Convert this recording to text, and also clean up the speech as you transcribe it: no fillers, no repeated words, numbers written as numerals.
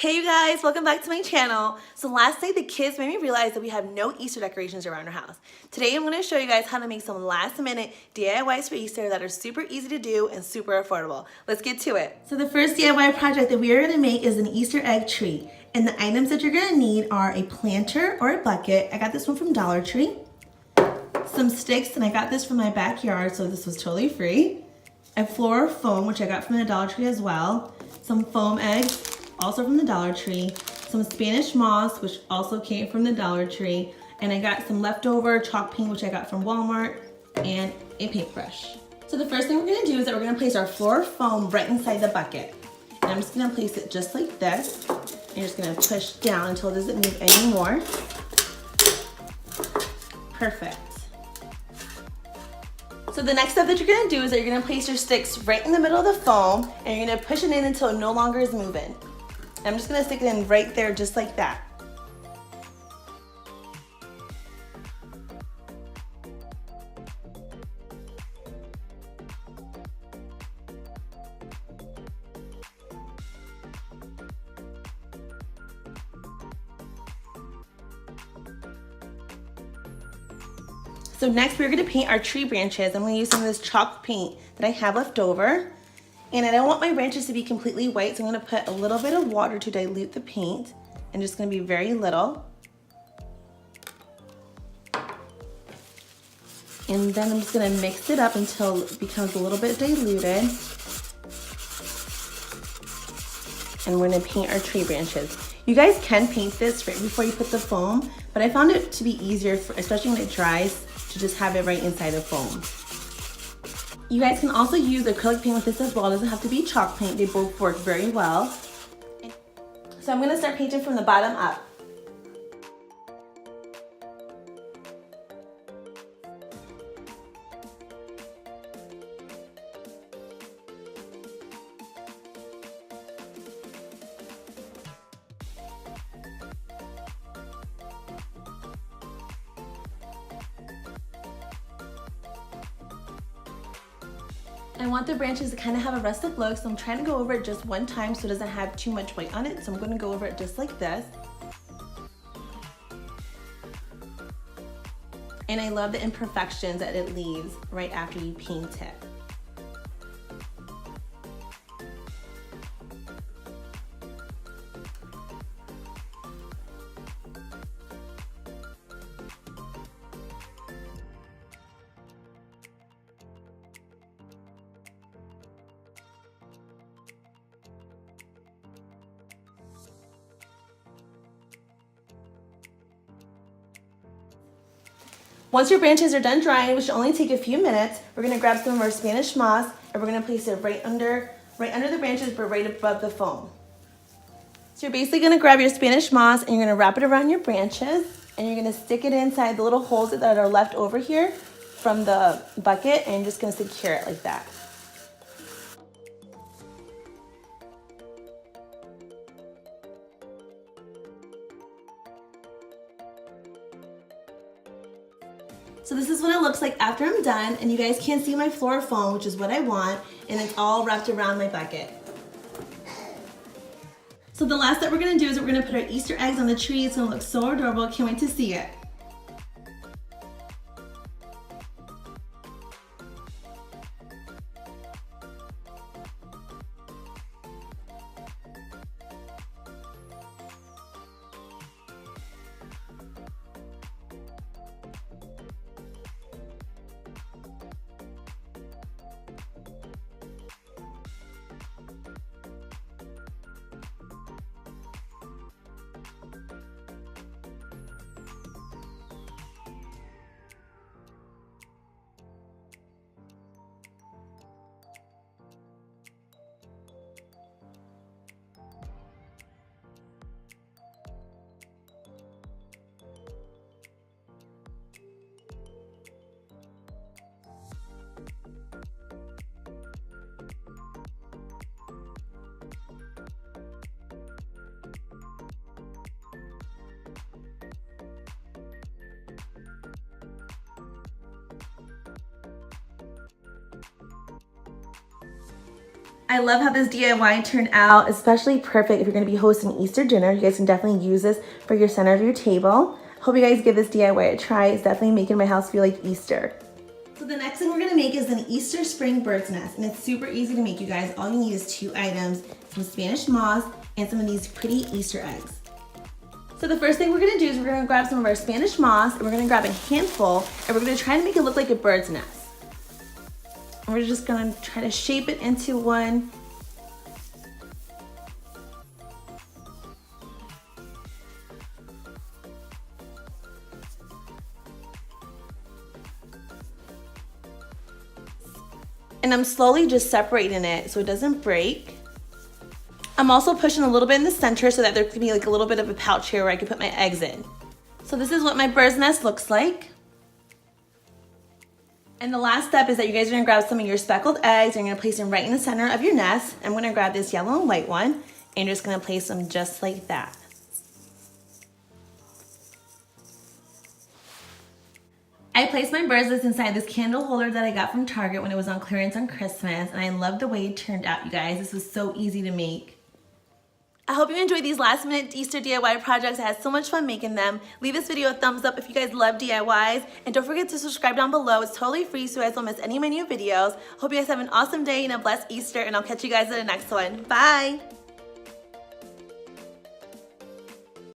Hey you guys, welcome back to my channel. So last night the kids made me realize that we have no Easter decorations around our house. Today I'm going to show you guys how to make some last minute DIYs for Easter that are super easy to do and super affordable. Let's get to it. So the first DIY project that we are going to make is an Easter egg tree. And the items that you're going to need are a planter or a bucket. I got this one from Dollar Tree. Some sticks, and I got this from my backyard, so this was totally free. A floor foam, which I got from the Dollar Tree as well. Some foam eggs, also from the Dollar Tree, some Spanish moss, which also came from the Dollar Tree, and I got some leftover chalk paint, which I got from Walmart, and a paintbrush. So the first thing we're gonna do is that we're gonna place our floor foam right inside the bucket. And I'm just gonna place it just like this. And you're just gonna push down until it doesn't move anymore. Perfect. So the next step that you're gonna do is that you're gonna place your sticks right in the middle of the foam, and you're gonna push it in until it no longer is moving. I'm just gonna stick it in right there just like that. So next we're gonna paint our tree branches. I'm gonna use some of this chalk paint that I have left over. And I don't want my branches to be completely white, so I'm gonna put a little bit of water to dilute the paint, and just gonna be very little. And then I'm just gonna mix it up until it becomes a little bit diluted. And we're gonna paint our tree branches. You guys can paint this right before you put the foam, but I found it to be easier, especially when it dries, to just have it right inside the foam. You guys can also use acrylic paint with this as well. It doesn't have to be chalk paint. They both work very well. So I'm gonna start painting from the bottom up. I want the branches to kind of have a rustic look, so I'm trying to go over it just one time so it doesn't have too much white on it. So I'm going to go over it just like this. And I love the imperfections that it leaves right after you paint it. Once your branches are done drying, which should only take a few minutes, we're gonna grab some of our Spanish moss and we're gonna place it right under the branches, but right above the foam. So you're basically gonna grab your Spanish moss and you're gonna wrap it around your branches, and you're gonna stick it inside the little holes that are left over here from the bucket, and you're just gonna secure it like that. So this is what it looks like after I'm done, and you guys can't see my floor foam, which is what I want, and it's all wrapped around my bucket. So the last step we're gonna do is we're gonna put our Easter eggs on the tree. It's gonna look so adorable, can't wait to see it. I love how this DIY turned out, especially perfect if you're gonna be hosting Easter dinner. You guys can definitely use this for your center of your table. Hope you guys give this DIY a try. It's definitely making my house feel like Easter. So the next thing we're gonna make is an Easter spring bird's nest, and it's super easy to make, you guys. All you need is 2 items, some Spanish moss and some of these pretty Easter eggs. So the first thing we're gonna do is we're gonna grab some of our Spanish moss, and we're gonna grab a handful, and we're gonna try to make it look like a bird's nest. And we're just gonna try to shape it into one. And I'm slowly just separating it so it doesn't break. I'm also pushing a little bit in the center so that there can be like a little bit of a pouch here where I can put my eggs in. So this is what my bird's nest looks like. And the last step is that you guys are gonna grab some of your speckled eggs and you're gonna place them right in the center of your nest. I'm gonna grab this yellow and white one and you're just gonna place them just like that. I placed my bird's nest inside this candle holder that I got from Target when it was on clearance on Christmas, and I love the way it turned out, you guys. This was so easy to make. I hope you enjoyed these last minute Easter DIY projects. I had so much fun making them. Leave this video a thumbs up if you guys love DIYs, and don't forget to subscribe down below. It's totally free so you guys don't miss any of my new videos. Hope you guys have an awesome day and a blessed Easter, and I'll catch you guys in the next one. Bye!